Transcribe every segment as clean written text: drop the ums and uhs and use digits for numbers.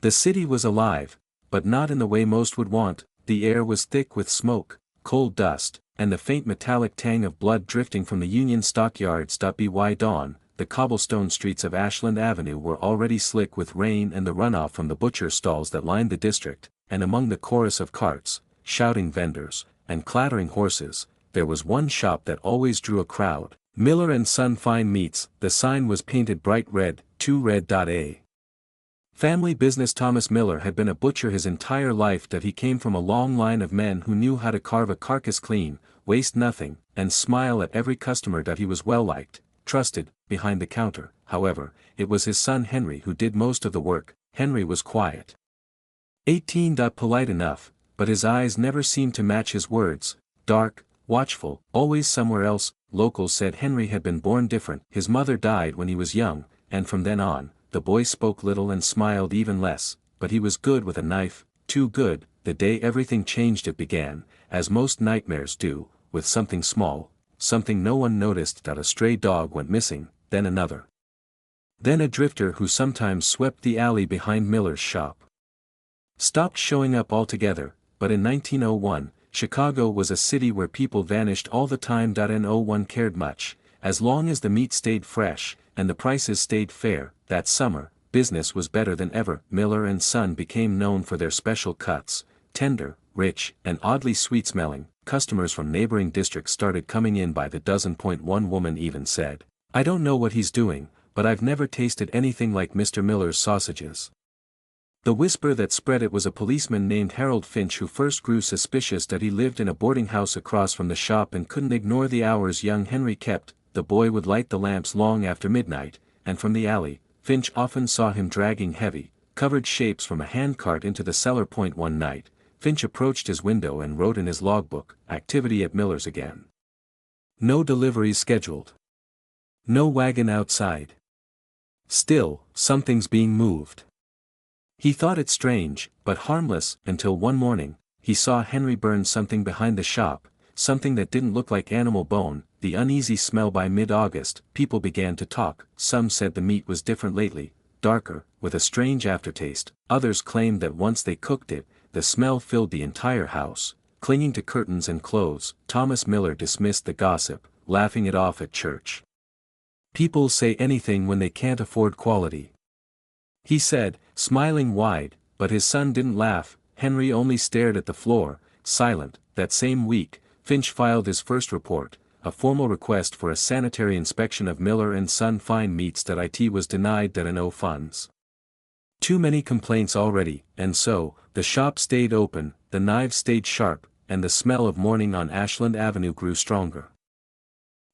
The city was alive, but not in the way most would want. The air was thick with smoke, coal dust, and the faint metallic tang of blood drifting from the Union stockyards. By dawn, the cobblestone streets of Ashland Avenue were already slick with rain and the runoff from the butcher stalls that lined the district, and among the chorus of carts, shouting vendors, and clattering horses, there was one shop that always drew a crowd. Miller and Son Fine Meats. The sign was painted bright red, too red. A family business. Thomas Miller had been a butcher his entire life. That he came from a long line of men who knew how to carve a carcass clean, waste nothing, and smile at every customer. That he was well liked, trusted, behind the counter. However, it was his son Henry who did most of the work. Henry was quiet. 18. Polite enough, but his eyes never seemed to match his words. Dark, watchful, always somewhere else. Locals said Henry had been born different. His mother died when he was young, and from then on, the boy spoke little and smiled even less, but he was good with a knife, too good. The day everything changed it began, as most nightmares do, with something small, something no one noticed. A stray dog went missing, then another. Then a drifter who sometimes swept the alley behind Miller's shop stopped showing up altogether. But in 1901, Chicago was a city where people vanished all the time. No one cared much, as long as the meat stayed fresh, and the prices stayed fair. That summer, business was better than ever. Miller and Son became known for their special cuts, tender, rich, and oddly sweet-smelling. Customers from neighboring districts started coming in by the dozen. One woman even said, "I don't know what he's doing, but I've never tasted anything like Mr. Miller's sausages." The whisper that spread it was a policeman named Harold Finch who first grew suspicious. That he lived in a boarding house across from the shop and couldn't ignore the hours young Henry kept. The boy would light the lamps long after midnight, and from the alley, Finch often saw him dragging heavy, covered shapes from a handcart into the cellar. One night, Finch approached his window and wrote in his logbook, "Activity at Miller's again. No deliveries scheduled. No wagon outside. Still, something's being moved." He thought it strange, but harmless, until one morning, he saw Henry burn something behind the shop, something that didn't look like animal bone. The uneasy smell. By mid-August, people began to talk. Some said the meat was different lately, darker, with a strange aftertaste. Others claimed that once they cooked it, the smell filled the entire house, clinging to curtains and clothes. Thomas Miller dismissed the gossip, laughing it off at church. "People say anything when they can't afford quality," he said, smiling wide, but his son didn't laugh. Henry only stared at the floor, silent. That same week, Finch filed his first report, a formal request for a sanitary inspection of Miller and Son Fine Meats. It was denied. No funds. Too many complaints already, and so, the shop stayed open, the knives stayed sharp, and the smell of morning on Ashland Avenue grew stronger.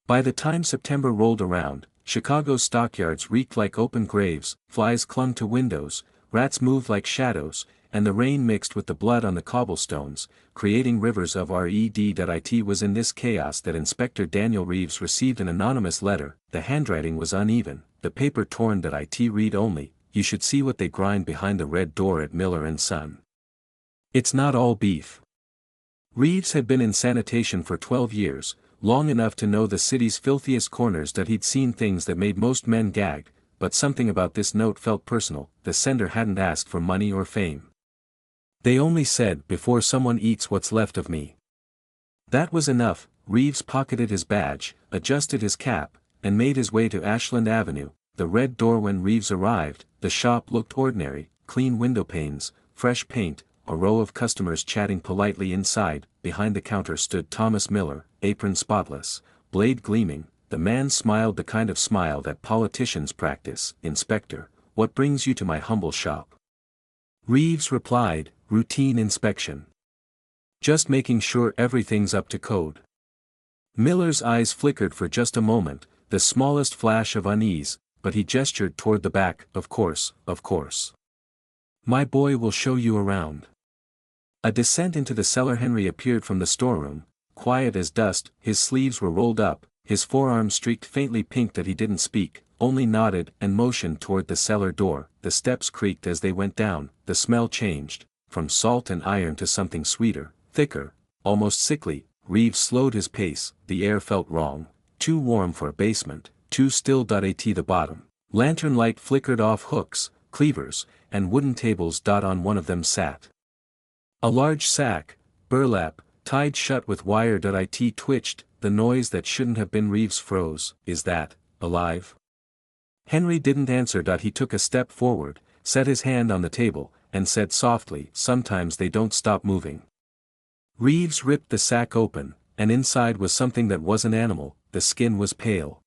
By the time September rolled around, Chicago's stockyards reeked like open graves. Flies clung to windows, rats moved like shadows, and the rain mixed with the blood on the cobblestones, creating rivers of red. It was in this chaos that Inspector Daniel Reeves received an anonymous letter. The handwriting was uneven, the paper torn. It read only, "You should see what they grind behind the red door at Miller and Son. It's not all beef." Reeves had been in sanitation for 12 years, long enough to know the city's filthiest corners. He'd seen things that made most men gag, but something about this note felt personal. The sender hadn't asked for money or fame. "They only said, 'Before someone eats what's left of me.'" That was enough. Reeves pocketed his badge, adjusted his cap, and made his way to Ashland Avenue. The red door. When Reeves arrived, the shop looked ordinary: clean window panes, fresh paint, a row of customers chatting politely inside. Behind the counter stood Thomas Miller, apron spotless, blade gleaming. The man smiled the kind of smile that politicians practice. "Inspector, what brings you to my humble shop?" Reeves replied, "Routine inspection. Just making sure everything's up to code." Miller's eyes flickered for just a moment, the smallest flash of unease, but he gestured toward the back. "Of course, of course. My boy will show you around." A descent into the cellar. Henry appeared from the storeroom, quiet as dust. His sleeves were rolled up, his forearms streaked faintly pink. He didn't speak, only nodded and motioned toward the cellar door. The steps creaked as they went down. The smell changed, from salt and iron to something sweeter, thicker, almost sickly. Reeves slowed his pace. The air felt wrong, too warm for a basement, too still. At the bottom, lantern light flickered off hooks, cleavers, and wooden tables. On one of them sat a large sack, burlap, tied shut with wire. It twitched, the noise that shouldn't have been. Reeves froze. Is that alive? Henry didn't answer. He took a step forward, set his hand on the table, and said softly, sometimes they don't stop moving. Reeves ripped the sack open, and inside was something that wasn't animal. The skin was pale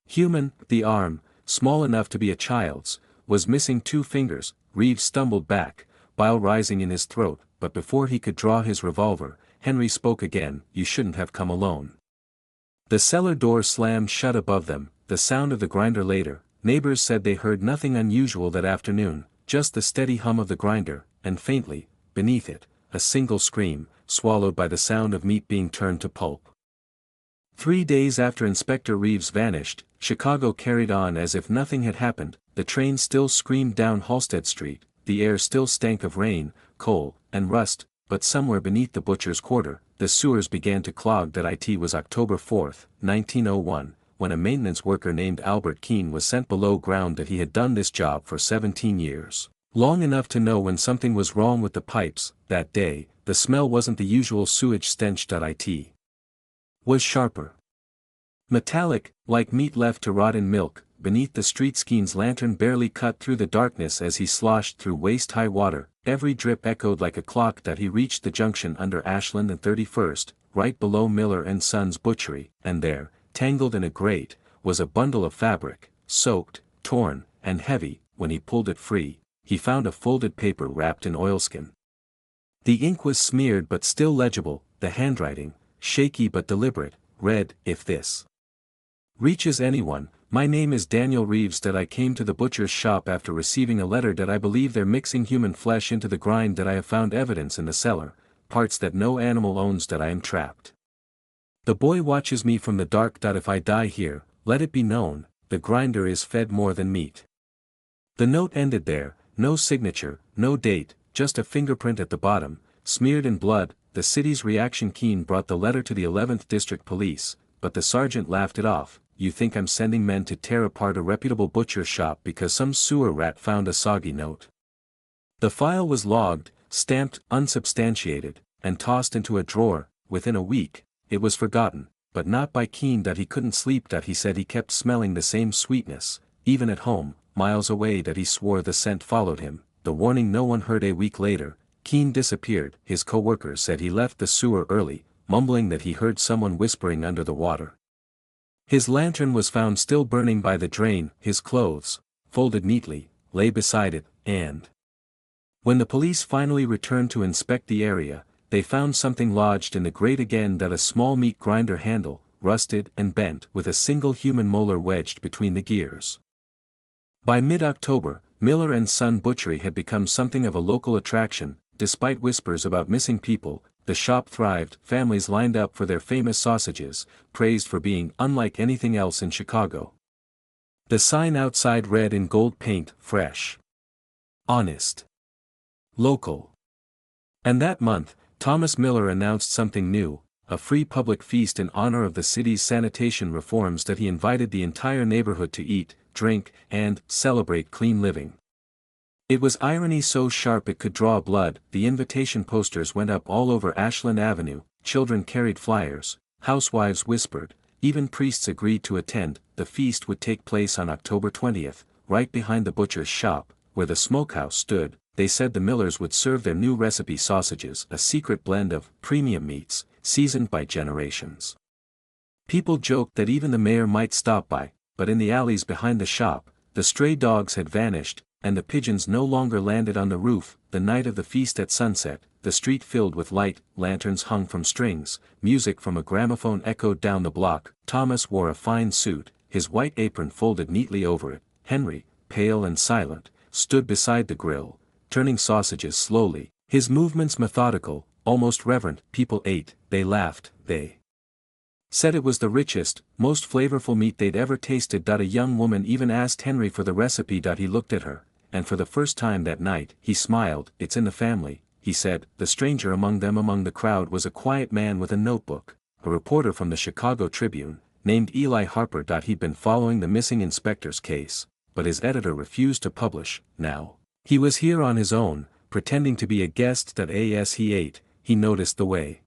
human, the arm, small enough to be a child's, was missing 2 fingers. Reeves stumbled back, bile rising in his throat, but before he could draw his revolver, Henry spoke again. You shouldn't have come alone. The cellar door slammed shut above them, the sound of the grinder later. Neighbors said they heard nothing unusual that afternoon, just the steady hum of the grinder, and faintly, beneath it, a single scream, swallowed by the sound of meat being turned to pulp. 3 days after Inspector Reeves vanished, Chicago carried on as if nothing had happened. The train still screamed down Halsted Street, the air still stank of rain, coal, and rust, but somewhere beneath the butcher's quarter, the sewers began to clog. It was October 4, 1901, when a maintenance worker named Albert Keene was sent below ground. He had done this job for 17 years, long enough to know when something was wrong with the pipes. That day, the smell wasn't the usual sewage stench. It was sharper. Metallic, like meat left to rot in milk. Beneath the street, Keene's lantern barely cut through the darkness as he sloshed through waist-high water. Every drip echoed like a clock. He reached the junction under Ashland and 31st, right below Miller and Son's butchery, and there, tangled in a grate, was a bundle of fabric, soaked, torn, and heavy. When he pulled it free, he found a folded paper wrapped in oilskin. The ink was smeared but still legible. The handwriting, shaky but deliberate, read, "If this reaches anyone, my name is Daniel Reeves. I came to the butcher's shop after receiving a letter. I believe they're mixing human flesh into the grind. I have found evidence in the cellar, parts that no animal owns. I am trapped. The boy watches me from the dark. If I die here, let it be known, the grinder is fed more than meat." The note ended there, no signature, no date, just a fingerprint at the bottom, smeared in blood. The city's reaction. Keene brought the letter to the 11th District Police, but the sergeant laughed it off. You think I'm sending men to tear apart a reputable butcher shop because some sewer rat found a soggy note? The file was logged, stamped unsubstantiated, and tossed into a drawer. Within a week, it was forgotten, but not by Keene. He couldn't sleep. He said he kept smelling the same sweetness, even at home, miles away. He swore the scent followed him. The warning no one heard. A week later, Keene disappeared. His co-workers said he left the sewer early, mumbling that he heard someone whispering under the water. His lantern was found still burning by the drain. His clothes, folded neatly, lay beside it, and when the police finally returned to inspect the area, they found something lodged in the grate again. A small meat grinder handle, rusted and bent, with a single human molar wedged between the gears. By mid-October, Miller and Son Butchery had become something of a local attraction. Despite whispers about missing people, the shop thrived. Families lined up for their famous sausages, praised for being unlike anything else in Chicago. The sign outside read in gold paint, "Fresh, honest, local." And that month, Thomas Miller announced something new, a free public feast in honor of the city's sanitation reforms. He invited the entire neighborhood to eat, drink, and celebrate clean living. It was irony so sharp it could draw blood. The invitation posters went up all over Ashland Avenue, children carried flyers, housewives whispered, even priests agreed to attend. The feast would take place on October 20th, right behind the butcher's shop, where the smokehouse stood. They said the Millers would serve their new recipe sausages, a secret blend of premium meats, seasoned by generations. People joked that even the mayor might stop by, but in the alleys behind the shop, the stray dogs had vanished, and the pigeons no longer landed on the roof. The night of the feast at sunset, the street filled with light, lanterns hung from strings, music from a gramophone echoed down the block. Thomas wore a fine suit, his white apron folded neatly over it. Henry, pale and silent, stood beside the grill, turning sausages slowly, his movements methodical, almost reverent. People ate, they laughed, they said it was the richest, most flavorful meat they'd ever tasted. A young woman even asked Henry for the recipe. He looked at her, and for the first time that night, he smiled. "It's in the family," he said. The stranger among them among the crowd was a quiet man with a notebook, a reporter from the Chicago Tribune, named Eli Harper. He'd been following the missing inspector's case, but his editor refused to publish. Now he was here on his own, pretending to be a guest. As he ate, he noticed the way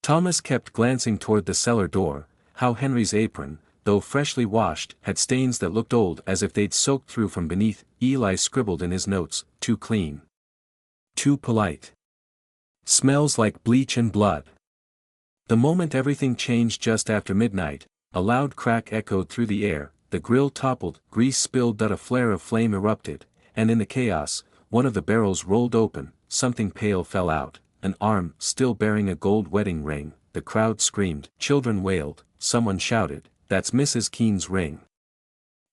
Thomas kept glancing toward the cellar door, how Henry's apron, though freshly washed, had stains that looked old as if they'd soaked through from beneath. Eli scribbled in his notes, "Too clean. Too polite. Smells like bleach and blood." The moment everything changed just after midnight, a loud crack echoed through the air, the grill toppled, grease spilled. A flare of flame erupted, and in the chaos, one of the barrels rolled open, something pale fell out, an arm still bearing a gold wedding ring. The crowd screamed, children wailed, someone shouted, "That's Mrs. Keene's ring."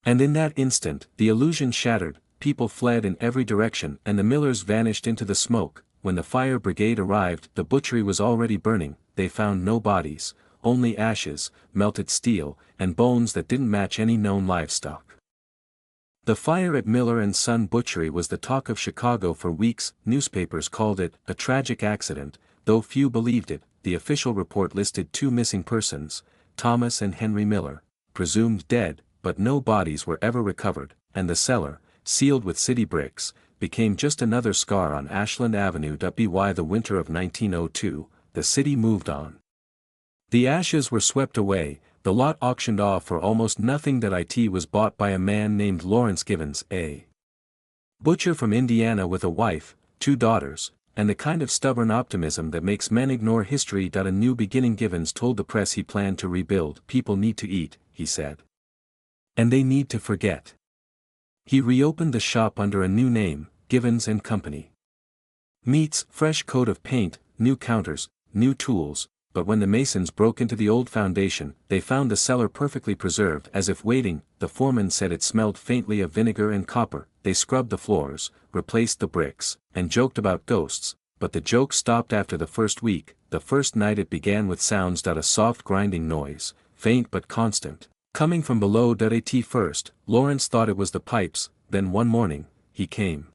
And in that instant, the illusion shattered, people fled in every direction and the Millers vanished into the smoke. When the fire brigade arrived, the butchery was already burning. They found no bodies, only ashes, melted steel, and bones that didn't match any known livestock. The fire at Miller and Son Butchery was the talk of Chicago for weeks. Newspapers called it a tragic accident, though few believed it. The official report listed 2 missing persons, Thomas and Henry Miller, presumed dead, but no bodies were ever recovered, and the cellar, sealed with city bricks, became just another scar on Ashland Avenue. By the winter of 1902, the city moved on. The ashes were swept away, the lot auctioned off for almost nothing. It was bought by a man named Lawrence Givens, a butcher from Indiana with a wife, 2 daughters, and the kind of stubborn optimism that makes men ignore history. A new beginning. Givens told the press he planned to rebuild. "People need to eat," he said. "And they need to forget." He reopened the shop under a new name, Givens and Company. Meats, fresh coat of paint, new counters, new tools. But when the masons broke into the old foundation, they found the cellar perfectly preserved as if waiting. The foreman said it smelled faintly of vinegar and copper. They scrubbed the floors, replaced the bricks, and joked about ghosts, but the joke stopped after the first week. The first night it began with sounds. A soft grinding noise, faint but constant, coming from below. At first, Lawrence thought it was the pipes. Then one morning, he came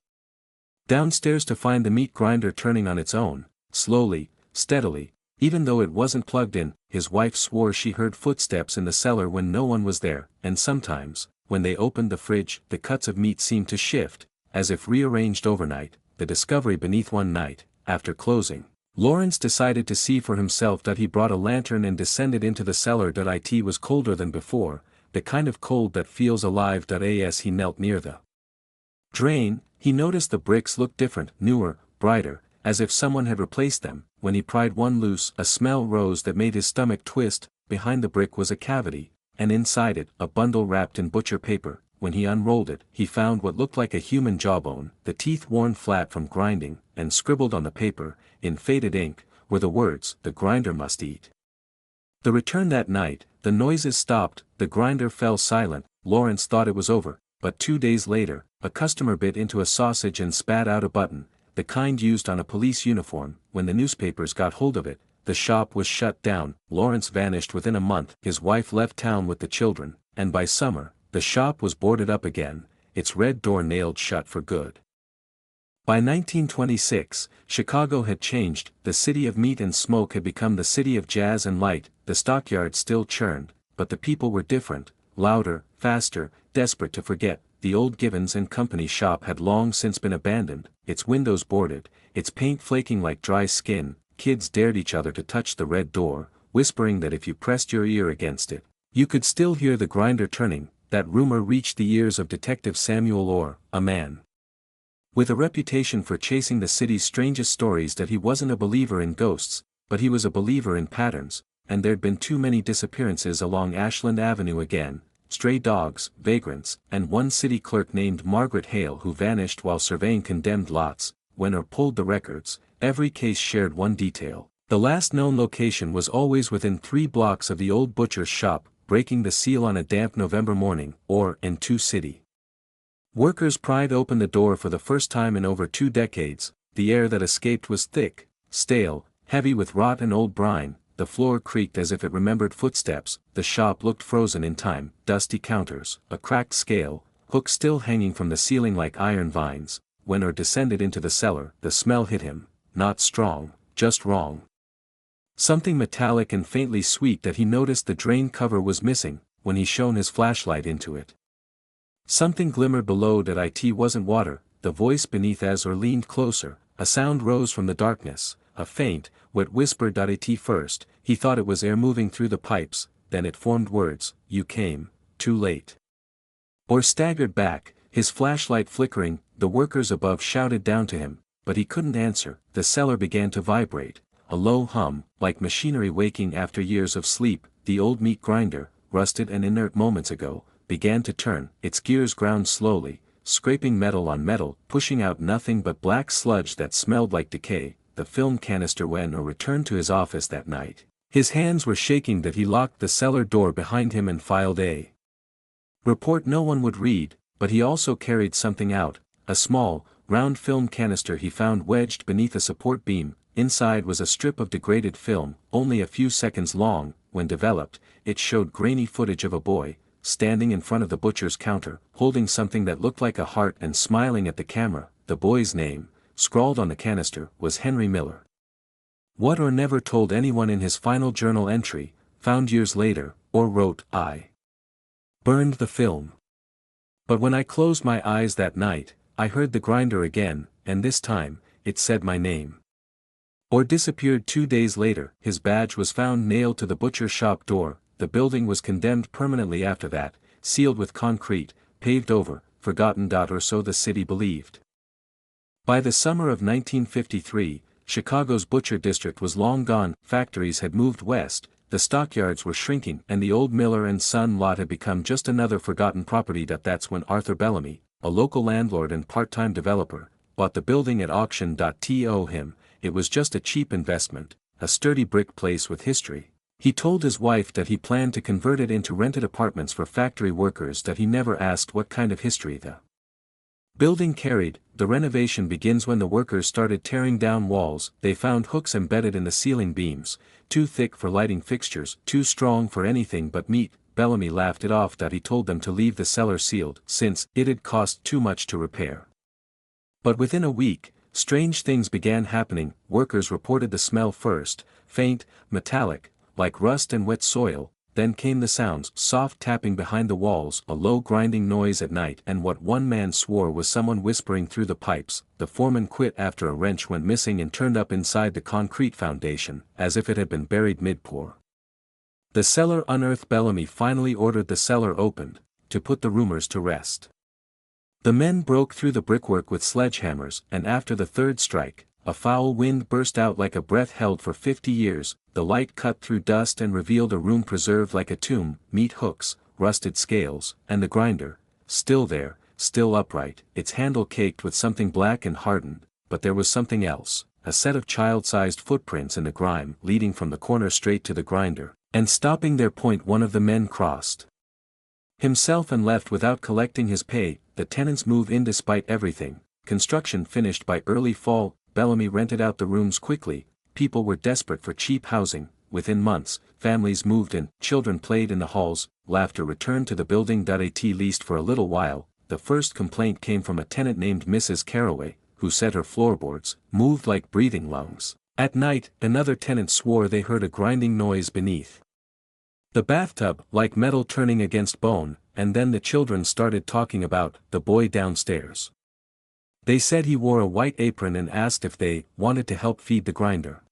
downstairs to find the meat grinder turning on its own, slowly, steadily. Even though it wasn't plugged in. His wife swore she heard footsteps in the cellar when no one was there, and sometimes, when they opened the fridge, the cuts of meat seemed to shift, as if rearranged overnight. The discovery beneath. One night, after closing, Lawrence decided to see for himself. He brought a lantern and descended into the cellar. It was colder than before, the kind of cold that feels alive. As he knelt near the drain, he noticed the bricks looked different, newer, brighter, as if someone had replaced them. When he pried one loose, a smell rose that made his stomach twist. Behind the brick was a cavity, and inside it, a bundle wrapped in butcher paper. When he unrolled it, he found what looked like a human jawbone, the teeth worn flat from grinding, and scribbled on the paper, in faded ink, were the words, "The grinder must eat." The return that night, the noises stopped, the grinder fell silent. Lawrence thought it was over, but 2 days later, a customer bit into a sausage and spat out a button, the kind used on a police uniform. When the newspapers got hold of it, the shop was shut down. Lawrence vanished within a month. His wife left town with the children, and by summer, the shop was boarded up again, its red door nailed shut for good. By 1926, Chicago had changed. The city of meat and smoke had become the city of jazz and light. The stockyards still churned, but the people were different, louder, faster, desperate to forget. The old Givens and Company shop had long since been abandoned, its windows boarded, its paint flaking like dry skin. Kids dared each other to touch the red door, whispering that if you pressed your ear against it, you could still hear the grinder turning. That rumor reached the ears of Detective Samuel Orr, a man with a reputation for chasing the city's strangest stories. He wasn't a believer in ghosts, but he was a believer in patterns, and there'd been too many disappearances along Ashland Avenue again. Stray dogs, vagrants, and one city clerk named Margaret Hale who vanished while surveying condemned lots. When Orr pulled the records, every case shared one detail. The last known location was always within 3 blocks of the old butcher's shop. Breaking the seal on a damp November morning, or in 2 city workers pried open the door for the first time in over 2 decades. The air that escaped was thick, stale, heavy with rot and old brine. The floor creaked as if it remembered footsteps. The shop looked frozen in time. Dusty counters, a cracked scale, hooks still hanging from the ceiling like iron vines. When Orr descended into the cellar, the smell hit him, not strong, just wrong. Something metallic and faintly sweet. He noticed the drain cover was missing. When he shone his flashlight into it, Something glimmered below that it wasn't water, the voice beneath as or leaned closer, a sound rose from the darkness, a faint, wet whisper. It first, he thought it was air moving through the pipes, then it formed words, "You came, too late." Or staggered back, his flashlight flickering, the workers above shouted down to him, but he couldn't answer. The cellar began to vibrate, a low hum, like machinery waking after years of sleep. The old meat grinder, rusted and inert moments ago, began to turn, its gears ground slowly, scraping metal on metal, pushing out nothing but black sludge that smelled like decay. The film canister. When he returned to his office that night, his hands were shaking that he locked the cellar door behind him and filed a report no one would read, but he also carried something out, a small, round film canister he found wedged beneath a support beam. Inside was a strip of degraded film, only a few seconds long. When developed, it showed grainy footage of a boy, standing in front of the butcher's counter, holding something that looked like a heart and smiling at the camera. The boy's name, scrawled on the canister, was Henry Miller. What or never told anyone in his final journal entry, found years later, or wrote, "I burned the film. But when I closed my eyes that night, I heard the grinder again, and this time, it said my name." Or disappeared 2 days later. His badge was found nailed to the butcher shop door. The building was condemned permanently after that, sealed with concrete, paved over, forgotten. Or so the city believed. By the summer of 1953, Chicago's butcher district was long gone. Factories had moved west, the stockyards were shrinking, and the old Miller and Son lot had become just another forgotten property. That's when Arthur Bellamy, a local landlord and part-time developer, bought the building at auction. To him, it was just a cheap investment, a sturdy brick place with history. He told his wife that he planned to convert it into rented apartments for factory workers. He never asked what kind of history the building carried. The renovation begins when the workers started tearing down walls. They found hooks embedded in the ceiling beams, too thick for lighting fixtures, too strong for anything but meat. Bellamy laughed it off. He told them to leave the cellar sealed, since it had cost too much to repair. But within a week, strange things began happening. Workers reported the smell first, faint, metallic, like rust and wet soil. Then came the sounds, soft tapping behind the walls, a low grinding noise at night, and what one man swore was someone whispering through the pipes. The foreman quit after a wrench went missing and turned up inside the concrete foundation, as if it had been buried mid-pour. The cellar unearthed. Bellamy finally ordered the cellar opened, to put the rumors to rest. The men broke through the brickwork with sledgehammers, and after the third strike, a foul wind burst out like a breath held for 50 years. The light cut through dust and revealed a room preserved like a tomb, meat hooks, rusted scales, and the grinder, still there, still upright, its handle caked with something black and hardened. But there was something else, a set of child-sized footprints in the grime leading from the corner straight to the grinder, and stopping their point. One of the men crossed himself and left without collecting his pay. The tenants moved in despite everything. Construction finished by early fall. Bellamy rented out the rooms quickly. People were desperate for cheap housing. Within months, families moved in, children played in the halls, laughter returned to the building. At least for a little while. The first complaint came from a tenant named Mrs. Caraway, who said her floorboards moved like breathing lungs. At night, another tenant swore they heard a grinding noise beneath the bathtub, like metal turning against bone. And then the children started talking about the boy downstairs. They said he wore a white apron and asked if they wanted to help feed the grinder.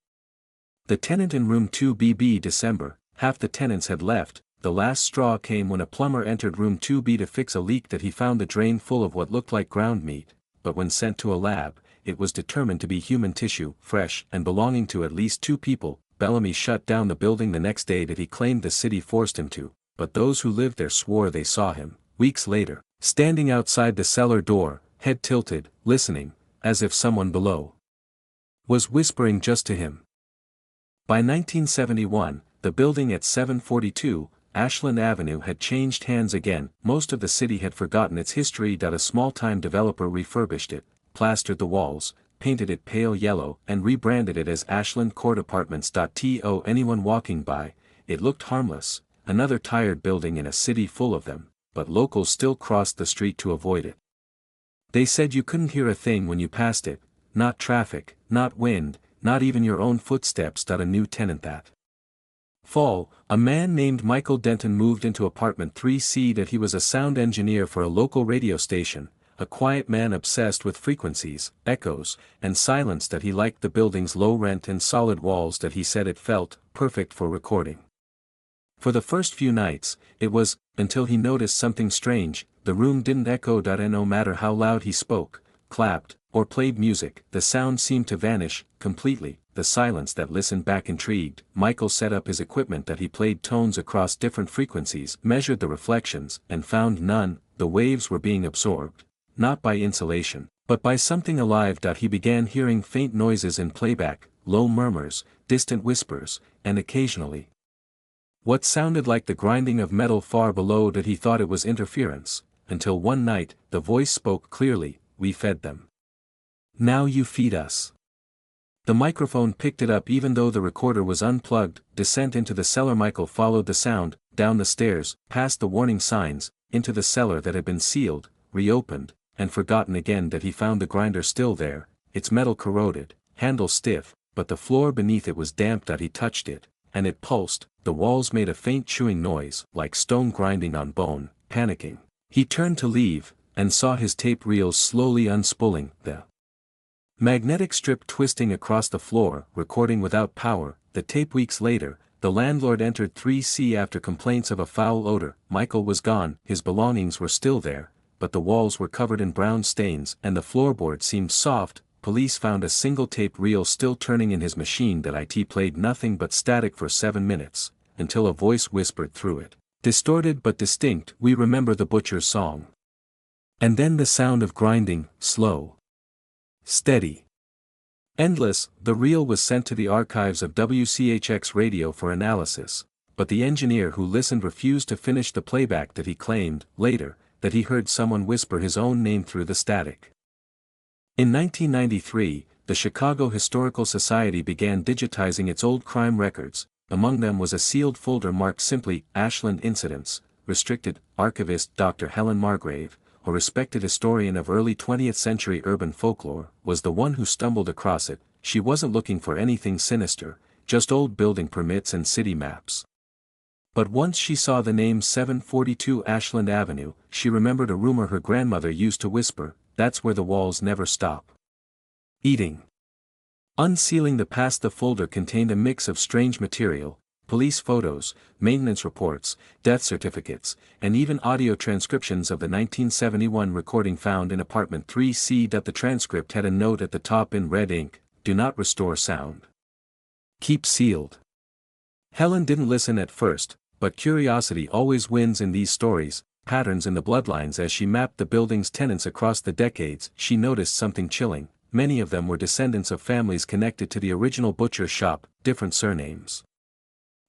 The tenant in room 2B. December, half the tenants had left. The last straw came when a plumber entered room 2B to fix a leak that he found the drain full of what looked like ground meat, but when sent to a lab, it was determined to be human tissue, fresh and belonging to at least 2 people. Bellamy shut down the building the next day. That he claimed the city forced him to, but those who lived there swore they saw him, weeks later, standing outside the cellar door, head tilted, listening, as if someone below was whispering just to him. By 1971, the building at 742 Ashland Avenue had changed hands again. Most of the city had forgotten its history. A small-time developer refurbished it, plastered the walls, painted it pale yellow, and rebranded it as Ashland Court Apartments. To anyone walking by, it looked harmless, another tired building in a city full of them, but locals still crossed the street to avoid it. They said you couldn't hear a thing when you passed it, not traffic, not wind, not even your own footsteps. A new tenant that Fall, a man named Michael Denton moved into apartment 3C that he was a sound engineer for a local radio station, a quiet man obsessed with frequencies, echoes, and silence that he liked the building's low rent and solid walls that he said it felt perfect for recording. For the first few nights, it was, until he noticed something strange, the room didn't echo. No matter how loud he spoke, clapped, or played music, the sound seemed to vanish, completely. The silence that listened back intrigued. Michael set up his equipment that he played tones across different frequencies, measured the reflections, and found none. The waves were being absorbed, not by insulation, but by something alive. He began hearing faint noises in playback, low murmurs, distant whispers, and occasionally what sounded like the grinding of metal far below. That he thought it was interference, until one night, the voice spoke clearly, "We fed them. Now you feed us." The microphone picked it up even though the recorder was unplugged. Descent into the cellar. Michael followed the sound, down the stairs, past the warning signs, into the cellar that had been sealed, reopened, and forgotten again. That he found the grinder still there, its metal corroded, handle stiff, but the floor beneath it was damp. He touched it, and it pulsed. The walls made a faint chewing noise, like stone grinding on bone. Panicking, he turned to leave, and saw his tape reels slowly unspooling, the magnetic strip twisting across the floor, recording without power. The tape. Weeks later, the landlord entered 3C after complaints of a foul odor. Michael was gone. His belongings were still there, but the walls were covered in brown stains and the floorboards seemed soft. Police found a single tape reel still turning in his machine. That it played nothing but static for 7 minutes, until a voice whispered through it, distorted but distinct, "We remember the butcher's song." And then the sound of grinding, slow, steady, endless. The reel was sent to the archives of WCHX radio for analysis, but the engineer who listened refused to finish the playback. That he claimed, later, that he heard someone whisper his own name through the static. In 1993, the Chicago Historical Society began digitizing its old crime records. Among them was a sealed folder marked simply, "Ashland Incidents." Restricted. Archivist Dr. Helen Margrave, a respected historian of early 20th century urban folklore, was the one who stumbled across it. She wasn't looking for anything sinister, just old building permits and city maps. But once she saw the name 742 Ashland Avenue, she remembered a rumor her grandmother used to whisper, "That's where the walls never stop eating." Unsealing the past. The folder contained a mix of strange material, police photos, maintenance reports, death certificates, and even audio transcriptions of the 1971 recording found in apartment 3C. The transcript had a note at the top in red ink, "Do not restore sound. Keep sealed." Helen didn't listen at first, but curiosity always wins in these stories. Patterns in the bloodlines. As she mapped the building's tenants across the decades, she noticed something chilling. Many of them were descendants of families connected to the original butcher shop, different surnames,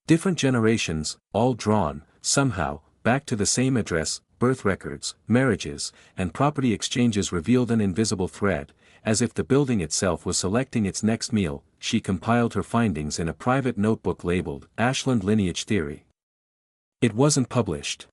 different generations, all drawn, somehow, back to the same address. Birth records, marriages, and property exchanges revealed an invisible thread, as if the building itself was selecting its next meal. She compiled her findings in a private notebook labeled, "Ashland Lineage Theory." It wasn't published.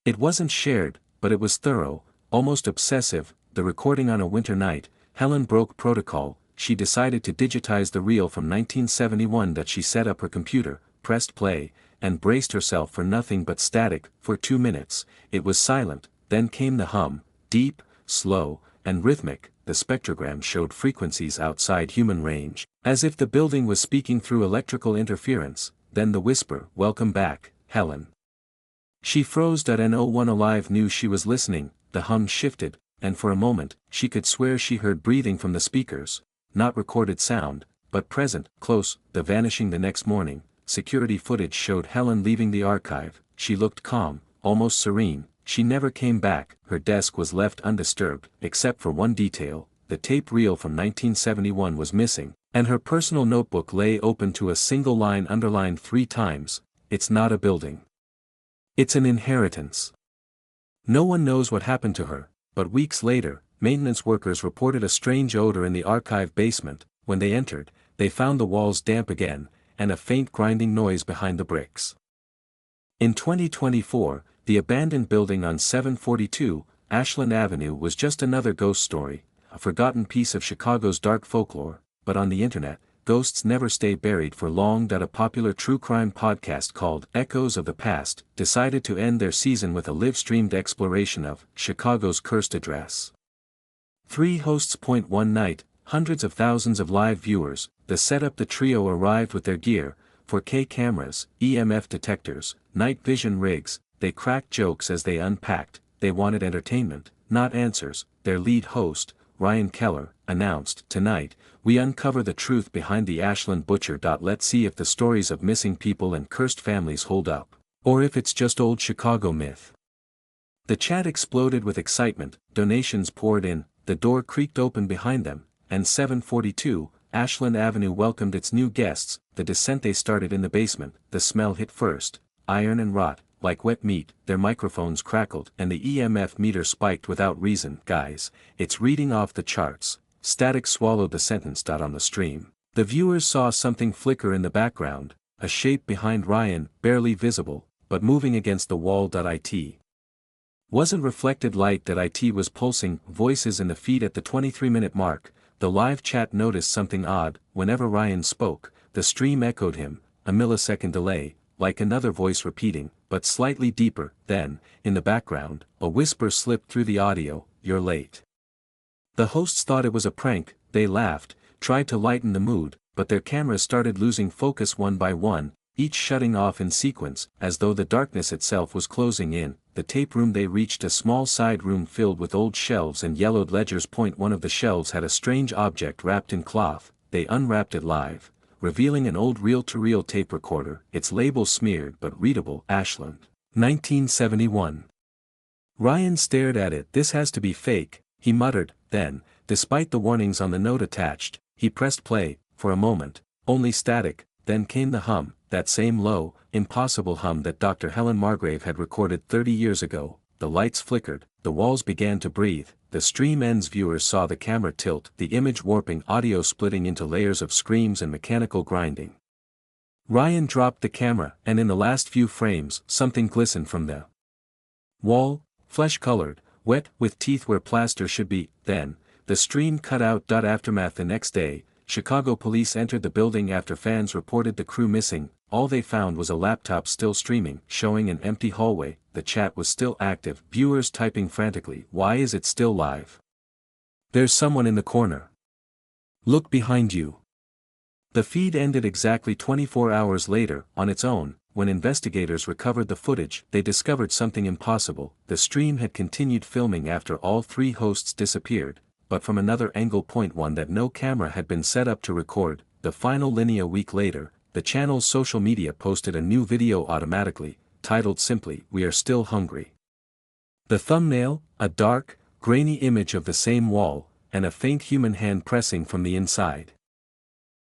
It wasn't shared, but it was thorough, almost obsessive. The recording. On a winter night, Helen broke protocol. She decided to digitize the reel from 1971. She set up her computer, pressed play, and braced herself for nothing but static. For 2 minutes, it was silent. Then came the hum, deep, slow, and rhythmic. The spectrogram showed frequencies outside human range, as if the building was speaking through electrical interference. Then the whisper, "Welcome back, Helen." She froze. No one alive knew she was listening. The hum shifted, and for a moment, she could swear she heard breathing from the speakers. Not recorded sound, but present, close. The vanishing. The next morning, security footage showed Helen leaving the archive. She looked calm, almost serene. She never came back. Her desk was left undisturbed, except for one detail. The tape reel from 1971 was missing, and her personal notebook lay open to a single line underlined 3 times. "It's not a building. It's an inheritance." No one knows what happened to her, but weeks later, maintenance workers reported a strange odor in the archive basement. When they entered, they found the walls damp again, and a faint grinding noise behind the bricks. In 2024, the abandoned building on 742 Ashland Avenue was just another ghost story, a forgotten piece of Chicago's dark folklore. But on the internet, Ghosts Never Stay Buried for Long. A popular true crime podcast called Echoes of the Past decided to end their season with a live-streamed exploration of Chicago's cursed address. 3 hosts. One night, hundreds of thousands of live viewers. The setup. The trio arrived with their gear, 4K cameras, EMF detectors, night vision rigs. They cracked jokes as they unpacked. They wanted entertainment, not answers. Their lead host, Ryan Keller, announced, "Tonight, we uncover the truth behind the Ashland butcher. Let's see if the stories of missing people and cursed families hold up, or if it's just old Chicago myth." The chat exploded with excitement, donations poured in, the door creaked open behind them, and 742, Ashland Avenue welcomed its new guests. The descent. They started in the basement. The smell hit first, iron and rot, like wet meat. Their microphones crackled and the EMF meter spiked without reason. "Guys, it's reading off the charts." Static swallowed the sentence. On the stream, the viewers saw something flicker in the background, a shape behind Ryan, barely visible, but moving against the wall. It wasn't reflected light. It was pulsing. Voices in the feed. At the 23-minute mark, the live chat noticed something odd. Whenever Ryan spoke, the stream echoed him, a millisecond delay, like another voice repeating, but slightly deeper. Then, in the background, a whisper slipped through the audio, "You're late." The hosts thought it was a prank. They laughed, tried to lighten the mood, but their cameras started losing focus one by one, each shutting off in sequence, as though the darkness itself was closing in. The tape room. They reached a small side room filled with old shelves and yellowed ledgers. One of the shelves had a strange object wrapped in cloth. They unwrapped it live, revealing an old reel-to-reel tape recorder, its label smeared but readable, Ashland, 1971. Ryan stared at it. "This has to be fake," he muttered. Then, despite the warnings on the note attached, he pressed play. For a moment, only static. Then came the hum, that same low, impossible hum that Dr. Helen Margrave had recorded 30 years ago. The lights flickered, the walls began to breathe, the stream ends. Viewers saw the camera tilt, the image warping, audio splitting into layers of screams and mechanical grinding. Ryan dropped the camera, and in the last few frames, something glistened from the wall, flesh-colored, wet, with teeth where plaster should be. Then, the stream cut out. Aftermath. The next day, Chicago police entered the building after fans reported the crew missing. All they found was a laptop still streaming, showing an empty hallway. The chat was still active, viewers typing frantically, "Why is it still live? There's someone in the corner. Look behind you." The feed ended exactly 24 hours later. On its own, when investigators recovered the footage, they discovered something impossible. The stream had continued filming after all 3 hosts disappeared, but from another angle. One that no camera had been set up to record the final linear. A week later, the channel's social media posted a new video automatically, titled simply, "We Are Still Hungry." The thumbnail, a dark, grainy image of the same wall, and a faint human hand pressing from the inside.